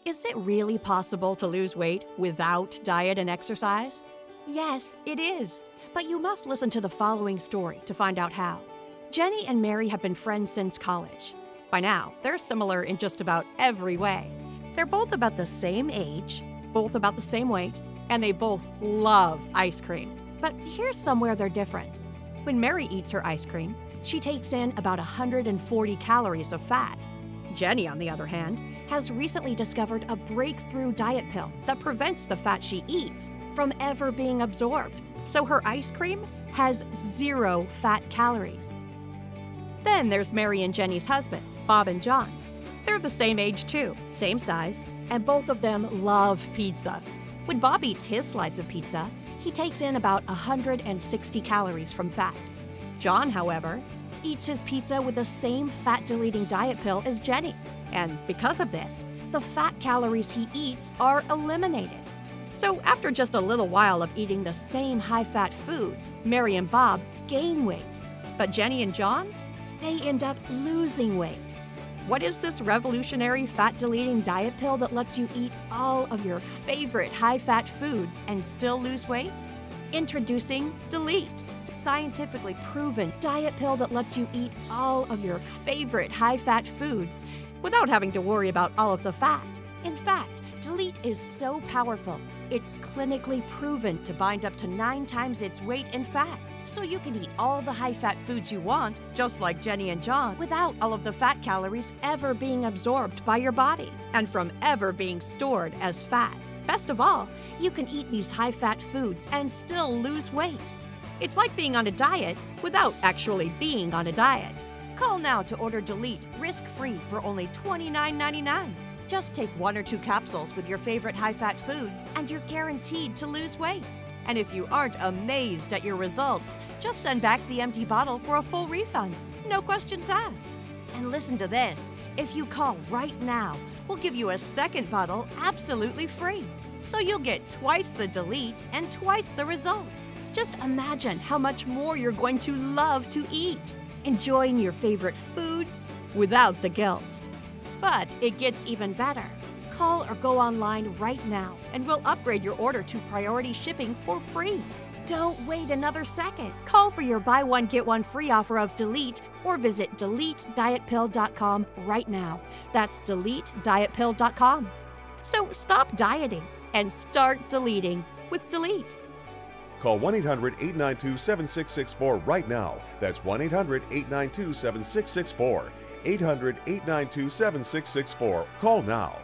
Is it really possible to lose weight without diet and exercise? Yes, it is. But you must listen to the following story to find out how. Jenny and Mary have been friends since college. By now, they're similar in just about every way. They're both about the same age, both about the same weight, and they both love ice cream. But here's somewhere they're different. When Mary eats her ice cream, she takes in about 140 calories of fat. Jenny, on the other hand, has recently discovered a breakthrough diet pill that prevents the fat she eats from ever being absorbed. So her ice cream has 0 fat calories. Then there's Mary and Jenny's husbands, Bob and John. They're the same age too, same size, and both of them love pizza. When Bob eats his slice of pizza, he takes in about 160 calories from fat. John, however, eats his pizza with the same fat-deleting diet pill as Jenny. And because of this, the fat calories he eats are eliminated. So after just a little while of eating the same high-fat foods, Mary and Bob gain weight. But Jenny and John, they end up losing weight. What is this revolutionary fat-deleting diet pill that lets you eat all of your favorite high-fat foods and still lose weight? Introducing Delete, a scientifically proven diet pill that lets you eat all of your favorite high-fat foods without having to worry about all of the fat. In fact, Delete is so powerful, it's clinically proven to bind up to 9 times its weight in fat. So you can eat all the high-fat foods you want, just like Jenny and John, without all of the fat calories ever being absorbed by your body and from ever being stored as fat. Best of all, you can eat these high-fat foods and still lose weight. It's like being on a diet without actually being on a diet. Call now to order Delete risk-free for only $29.99. Just take 1 or 2 capsules with your favorite high-fat foods and you're guaranteed to lose weight. And if you aren't amazed at your results, just send back the empty bottle for a full refund. No questions asked. And listen to this. If you call right now, we'll give you a second bottle absolutely free. So you'll get twice the Delete and twice the results. Just imagine how much more you're going to love to eat, enjoying your favorite foods without the guilt. But it gets even better. Call or go online right now and we'll upgrade your order to priority shipping for free. Don't wait another second. Call for your buy one get one free offer of Delete or visit deletedietpill.com right now. That's deletedietpill.com. So stop dieting and start deleting with Delete. Call 1-800-892-7664 right now. That's 1-800-892-7664. 800-892-7664. Call now.